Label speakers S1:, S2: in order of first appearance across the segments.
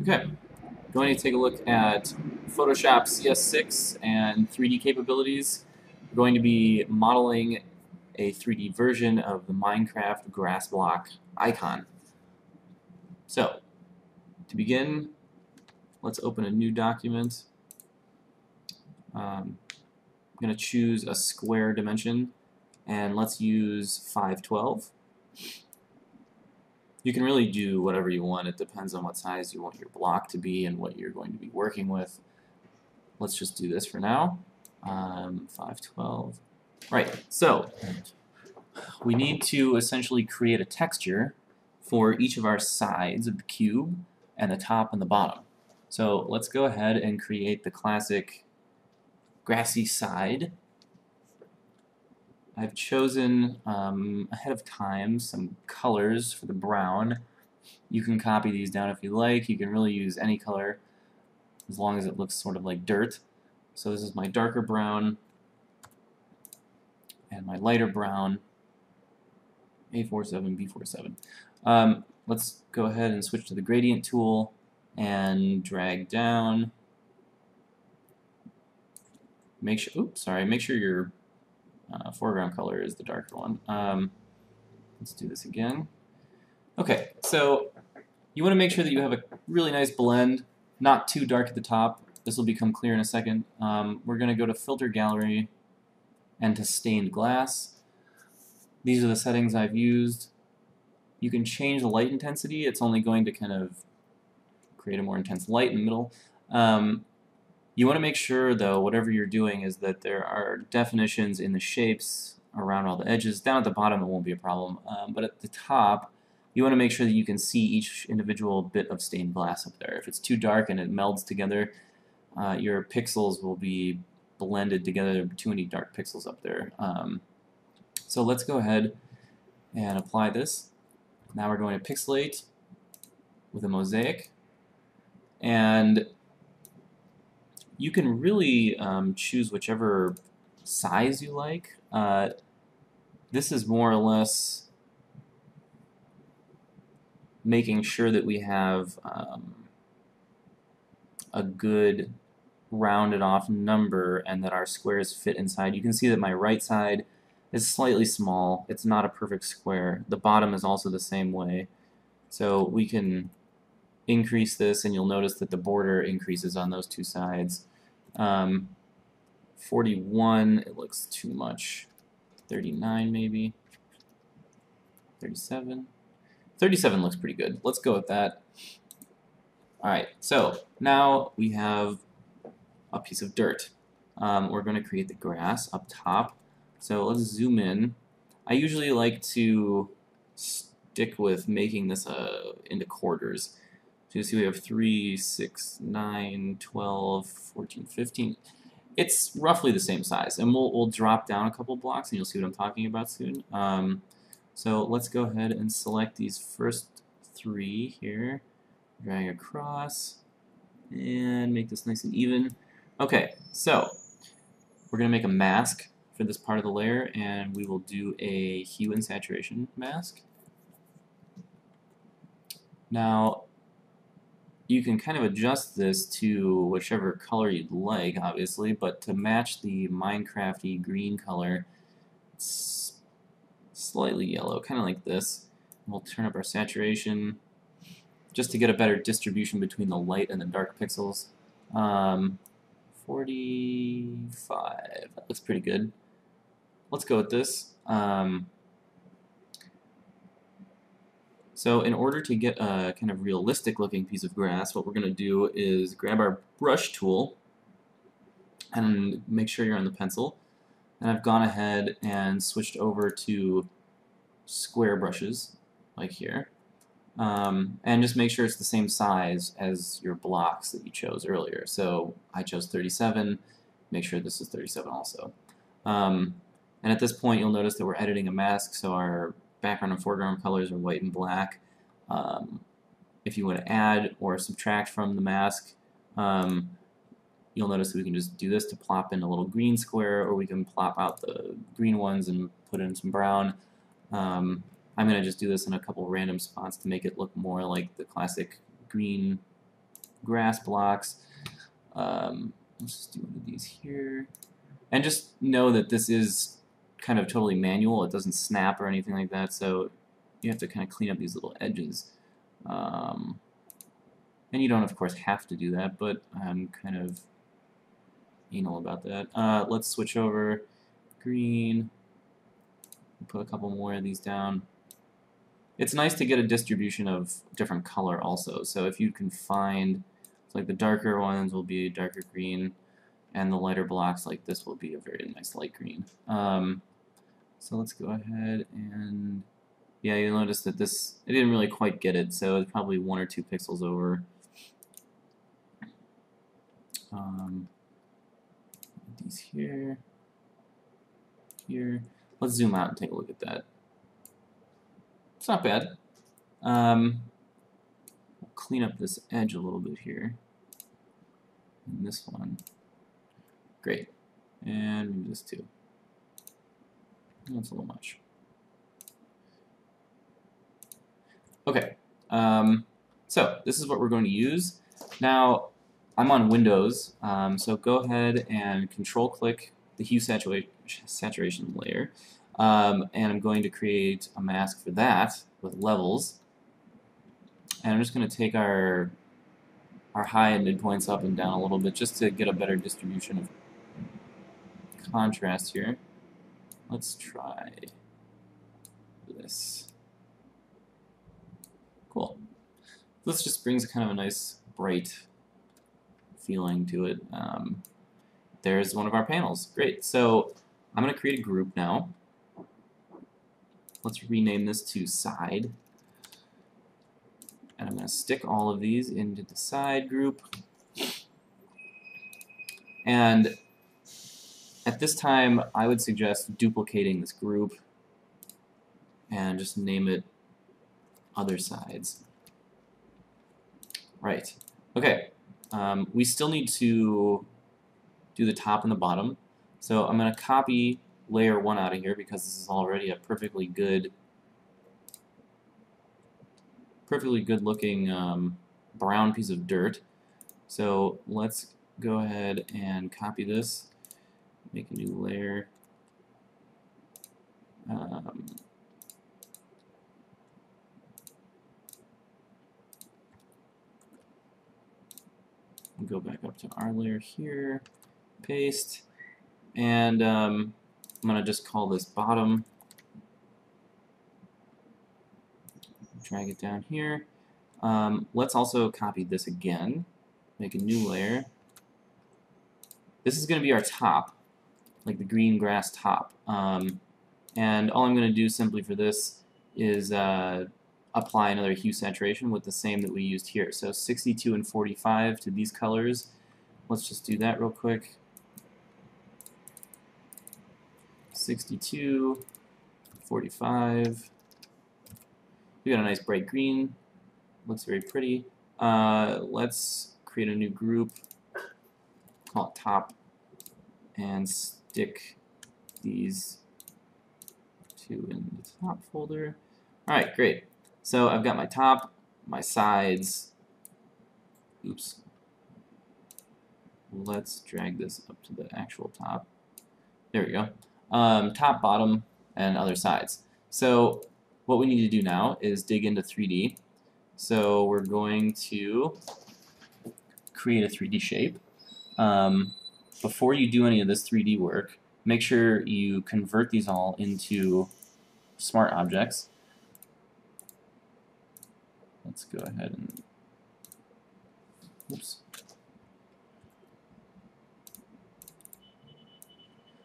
S1: Okay, going to take a look at Photoshop CS6 and 3D capabilities. We're going to be modeling a 3D version of the Minecraft grass block icon. So, to begin, let's open a new document. I'm going to choose a square dimension, and let's use 512. You can really do whatever you want. It depends on what size you want your block to be and what you're going to be working with. Let's just do this for now. 512. Right, so we need to essentially create a texture for each of our sides of the cube and the top and the bottom. So let's go ahead and create the classic grassy side. I've chosen ahead of time some colors for the brown. You can copy these down if you like. You can really use any color as long as it looks sort of like dirt. So this is my darker brown and my lighter brown, A47, B47. Let's go ahead and switch to the gradient tool and drag down. Make sure your foreground color is the darker one. Let's do this again. Okay, so you want to make sure that you have a really nice blend, not too dark at the top. This will become clear in a second. We're going to go to Filter Gallery and to Stained Glass. These are the settings I've used. You can change the light intensity. It's only going to kind of create a more intense light in the middle. You want to make sure, though, whatever you're doing, is that there are definitions in the shapes around all the edges. Down at the bottom, it won't be a problem. But at the top, you want to make sure that you can see each individual bit of stained glass up there. If it's too dark and it melds together, your pixels will be blended together. There are too many dark pixels up there. So let's go ahead and apply this. Now we're going to pixelate with a mosaic. And you can really choose whichever size you like. This is more or less making sure that we have a good rounded off number and that our squares fit inside. You can see that my right side is slightly small. It's not a perfect square. The bottom is also the same way. So we can increase this, and you'll notice that the border increases on those two sides. 41, it looks too much. 39 maybe. 37. 37 looks pretty good. Let's go with that. Alright, so now we have a piece of dirt. We're going to create the grass up top. So let's zoom in. I usually like to stick with making this into quarters. So you see we have 3, 6, 9, 12, 14, 15. It's roughly the same size, and we'll drop down a couple blocks and you'll see what I'm talking about soon. So let's go ahead and select these first 3 here, drag across, and make this nice and even. Okay, so we're going to make a mask for this part of the layer, and we will do a hue and saturation mask. Now, you can kind of adjust this to whichever color you'd like, obviously, but to match the Minecraft-y green color, it's slightly yellow, kind of like this. We'll turn up our saturation just to get a better distribution between the light and the dark pixels. 45, that looks pretty good. Let's go with this. So in order to get a kind of realistic looking piece of grass, what we're going to do is grab our brush tool and make sure you're on the pencil. And I've gone ahead and switched over to square brushes, like here. And just make sure it's the same size as your blocks that you chose earlier. So I chose 37, make sure this is 37 also. And at this point you'll notice that we're editing a mask, so our background and foreground colors are white and black. If you want to add or subtract from the mask, you'll notice that we can just do this to plop in a little green square, or we can plop out the green ones and put in some brown. I'm going to just do this in a couple random spots to make it look more like the classic green grass blocks. Let's just do one of these here. And just know that this is kind of totally manual. It doesn't snap or anything like that, so you have to kind of clean up these little edges. And you don't, of course, have to do that, but I'm kind of anal about that. Let's switch over. Green. Put a couple more of these down. It's nice to get a distribution of different color also. So if you can find, like the darker ones will be darker green, and the lighter blocks like this will be a very nice light green. So let's go ahead and, yeah, you'll notice that this, it didn't really quite get it, so it's probably 1 or 2 pixels over. These here, here. Let's zoom out and take a look at that. It's not bad. We'll clean up this edge a little bit here. And this one. Great. And maybe this too. That's a little much. Okay. So this is what we're going to use. Now, I'm on Windows, so go ahead and control-click the hue saturation layer. And I'm going to create a mask for that with levels. And I'm just going to take our high and midpoints up and down a little bit just to get a better distribution of contrast here. Let's try this. Cool. This just brings kind of a nice bright feeling to it. There's one of our panels. Great. So I'm going to create a group now. Let's rename this to side. And I'm going to stick all of these into the side group. And at this time, I would suggest duplicating this group and just name it other sides. Right. Okay. We still need to do the top and the bottom. So I'm going to copy layer 1 out of here because this is already a perfectly good looking brown piece of dirt. So let's go ahead and copy this, make a new layer. Go back up to our layer here, paste, and I'm going to just call this bottom. Drag it down here. Let's also copy this again, make a new layer. This is going to be our top, like the green grass top. And all I'm going to do simply for this is apply another hue saturation with the same that we used here. So 62 and 45 to these colors. Let's just do that real quick. 62, 45. We got a nice bright green. Looks very pretty. Let's create a new group. Call it top. And stick these two in the top folder. Alright, great. So I've got my top, my sides. Oops. Let's drag this up to the actual top. There we go. Top, bottom, and other sides. So what we need to do now is dig into 3D. So we're going to create a 3D shape. Before you do any of this 3D work, make sure you convert these all into smart objects. Let's go ahead and, oops.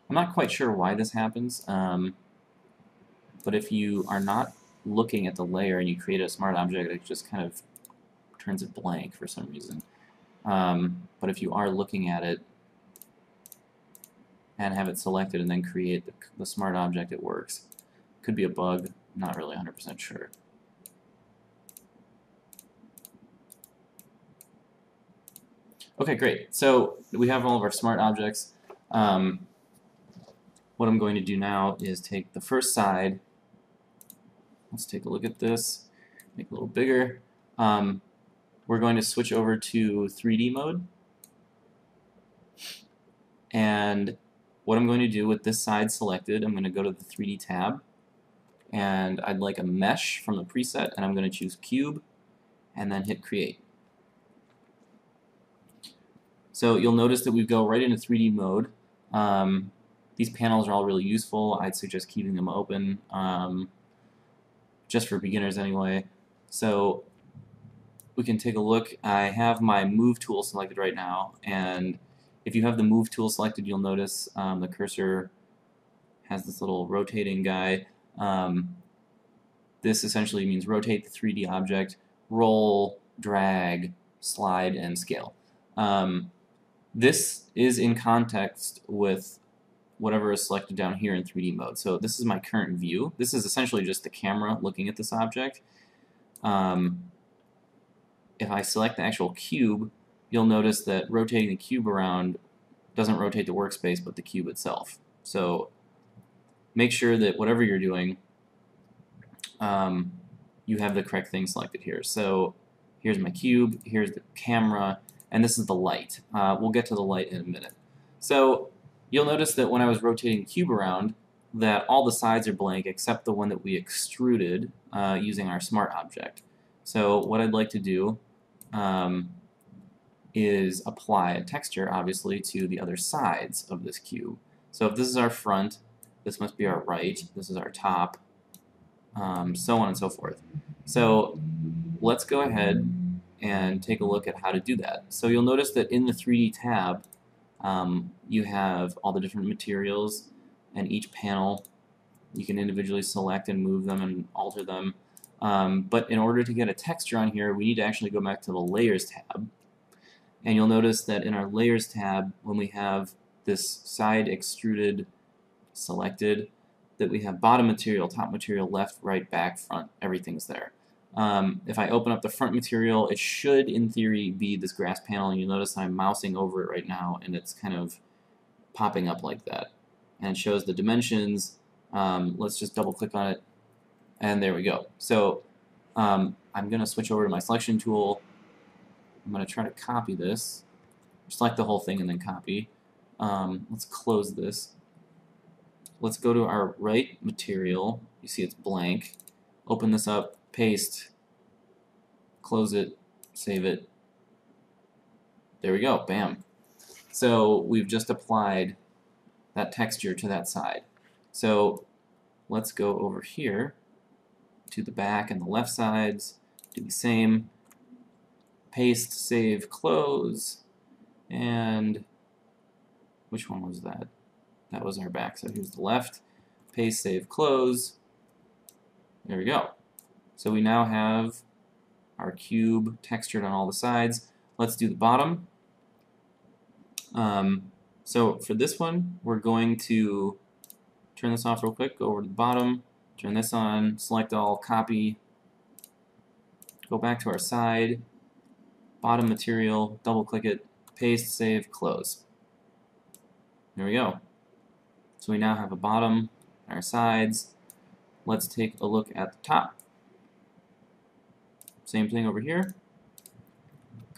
S1: I'm not quite sure why this happens, but if you are not looking at the layer and you create a smart object, it just kind of turns it blank for some reason. But if you are looking at it and have it selected and then create the smart object, it works. Could be a bug, not really 100% sure. Okay, great. So we have all of our smart objects. What I'm going to do now is take the first side. Let's take a look at this. Make it a little bigger. we're going to switch over to 3D mode. And what I'm going to do with this side selected, I'm going to go to the 3D tab, and I'd like a mesh from the preset, and I'm going to choose cube, and then hit create. So you'll notice that we go right into 3D mode. These panels are all really useful. I'd suggest keeping them open, just for beginners anyway. So we can take a look. I have my move tool selected right now, and if you have the move tool selected, you'll notice the cursor has this little rotating guy. This essentially means rotate the 3D object, roll, drag, slide, and scale. This is in context with whatever is selected down here in 3D mode. So this is my current view. This is essentially just the camera looking at this object. If I select the actual cube, you'll notice that rotating the cube around doesn't rotate the workspace but the cube itself. So make sure that whatever you're doing, you have the correct thing selected here. So here's my cube, here's the camera, and this is the light. We'll get to the light in a minute. So you'll notice that when I was rotating the cube around, that all the sides are blank except the one that we extruded using our smart object. So what I'd like to do is apply a texture, obviously, to the other sides of this cube. So if this is our front, this must be our right, this is our top, so on and so forth. So let's go ahead and take a look at how to do that. So you'll notice that in the 3D tab, you have all the different materials, and each panel you can individually select and move them and alter them. But in order to get a texture on here, we need to actually go back to the Layers tab. And you'll notice that in our Layers tab, when we have this side extruded selected, that we have bottom material, top material, left, right, back, front, everything's there. If I open up the front material, it should, in theory, be this grass panel, and you'll notice I'm mousing over it right now, and it's kind of popping up like that. And it shows the dimensions. Let's just double click on it, and there we go. So I'm going to switch over to my selection tool. I'm going to try to copy this. Select the whole thing and then copy. Let's close this. Let's go to our right material. You see it's blank. Open this up, paste, close it, save it. There we go, bam. So we've just applied that texture to that side. So let's go over here to the back and the left sides, do the same. Paste, save, close, and which one was that? That was our back, so here's the left. Paste, save, close. There we go. So we now have our cube textured on all the sides. Let's do the bottom. So for this one, we're going to turn this off real quick, go over to the bottom, turn this on, select all, copy, go back to our side, bottom material, double click it, paste, save, close. There we go. So we now have a bottom, our sides. Let's take a look at the top. Same thing over here.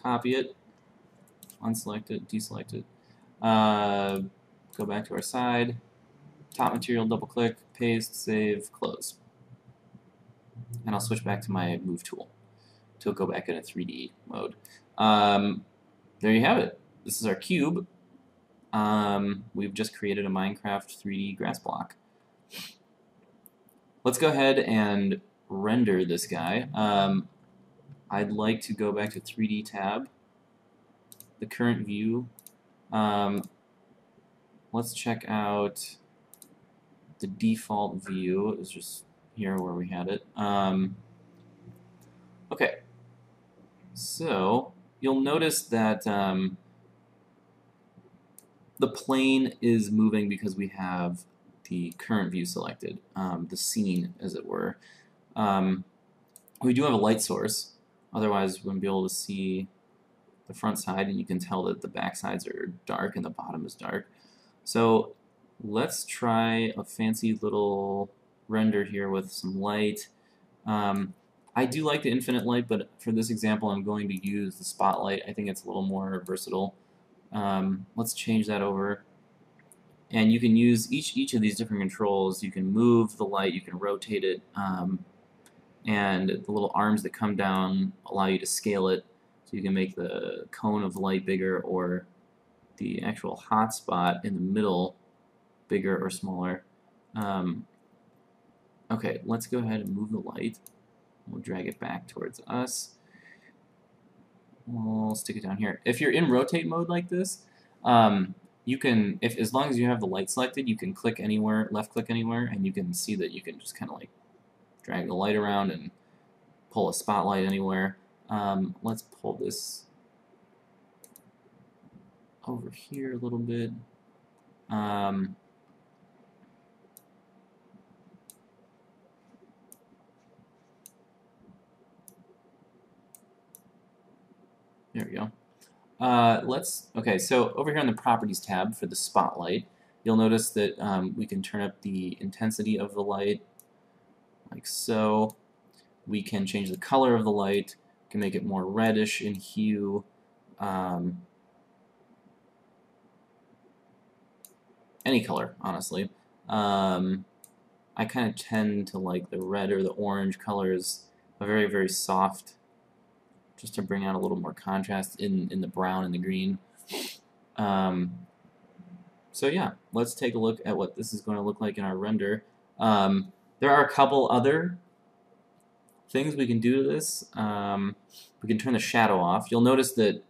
S1: Copy it, unselect it, deselect it. Go back to our side, top material, double click, paste, save, close. And I'll switch back to my move tool to go back into 3D mode. There you have it. This is our cube. We've just created a Minecraft 3D grass block. Let's go ahead and render this guy. I'd like to go back to 3D tab, the current view. Let's check out the default view. It's just here where we had it. Okay. So you'll notice that the plane is moving because we have the current view selected, the scene, as it were. We do have a light source, otherwise we wouldn't be able to see the front side, and you can tell that the back sides are dark and the bottom is dark. So let's try a fancy little render here with some light. I do like the infinite light, but for this example I'm going to use the spotlight. I think it's a little more versatile. Let's change that over. And you can use each of these different controls. You can move the light, you can rotate it, and the little arms that come down allow you to scale it. So you can make the cone of light bigger or the actual hotspot in the middle bigger or smaller. Okay, let's go ahead and move the light. We'll drag it back towards us. We'll stick it down here. If you're in rotate mode like this, you can, as long as you have the light selected, you can click anywhere, left click anywhere, and you can see that you can just kind of like drag the light around and pull a spotlight anywhere. Let's pull this over here a little bit. There we go. Okay, so over here on the Properties tab for the spotlight, you'll notice that we can turn up the intensity of the light, like so. We can change the color of the light, we can make it more reddish in hue. Any color, honestly. I kind of tend to like the red or the orange colors, a very, very soft, just to bring out a little more contrast in the brown and the green. So yeah, let's take a look at what this is going to look like in our render. There are a couple other things we can do to this. We can turn the shadow off. You'll notice that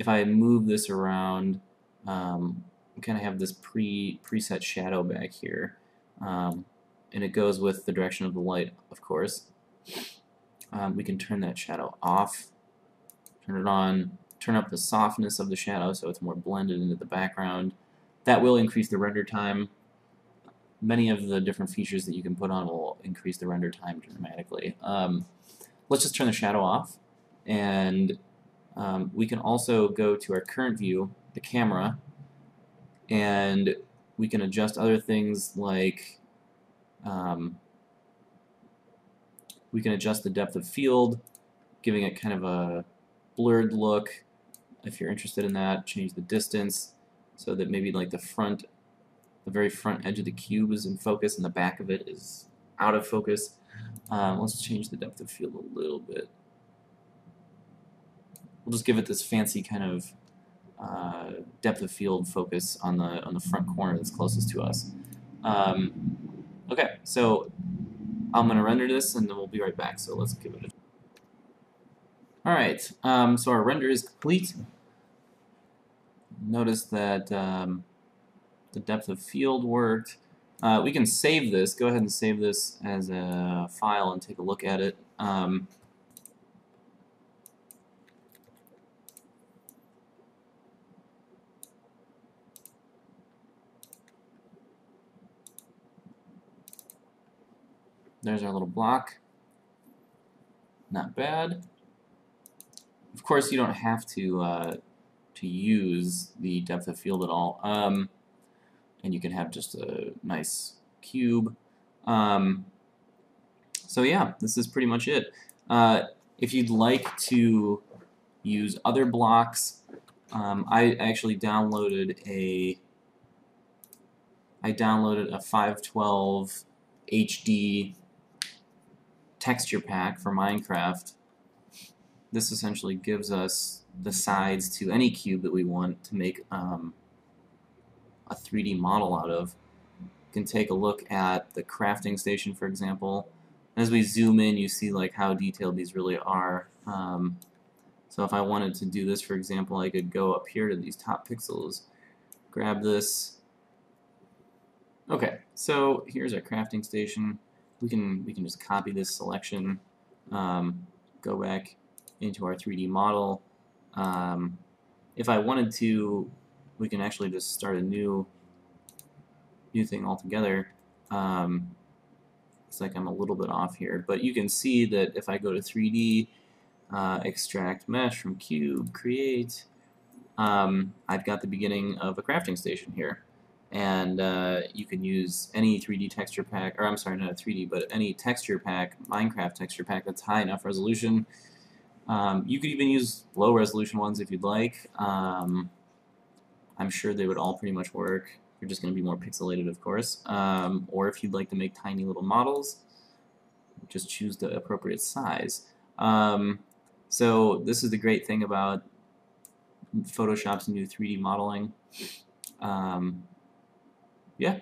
S1: if I move this around, we kind of have this preset shadow back here, and it goes with the direction of the light, of course. We can turn that shadow off, turn it on, turn up the softness of the shadow so it's more blended into the background. That will increase the render time. Many of the different features that you can put on will increase the render time dramatically. Let's just turn the shadow off, and we can also go to our current view, the camera, and we can adjust other things like we can adjust the depth of field, giving it kind of a blurred look. If you're interested in that, change the distance so that maybe like the very front edge of the cube is in focus and the back of it is out of focus. Let's change the depth of field a little bit. We'll just give it this fancy kind of depth of field focus on the front corner that's closest to us. Okay, so I'm going to render this and then we'll be right back. So let's give it a... Alright, so our render is complete. Notice that the depth of field worked. We can save this. Go ahead and save this as a file and take a look at it. There's our little block. Not bad. Of course, you don't have to use the depth of field at all. And you can have just a nice cube. So yeah, this is pretty much it. If you'd like to use other blocks, I actually downloaded a 512 HD texture pack for Minecraft. This essentially gives us the sides to any cube that we want to make a 3D model out of. You can take a look at the crafting station, for example. As we zoom in, you see like how detailed these really are. So if I wanted to do this, for example, I could go up here to these top pixels, grab this. Okay, so here's our crafting station. We can just copy this selection, go back into our 3D model. If I wanted to, we can actually just start a new thing altogether. Looks like I'm a little bit off here, but you can see that if I go to 3D, extract mesh from cube, create, I've got the beginning of a crafting station here. and you can use any 3D texture pack, or I'm sorry, not a 3D, but any texture pack, Minecraft texture pack that's high enough resolution. You could even use low resolution ones if you'd like. I'm sure they would all pretty much work. They're just going to be more pixelated, of course. Or if you'd like to make tiny little models, just choose the appropriate size. So this is the great thing about Photoshop's new 3D modeling. Yeah.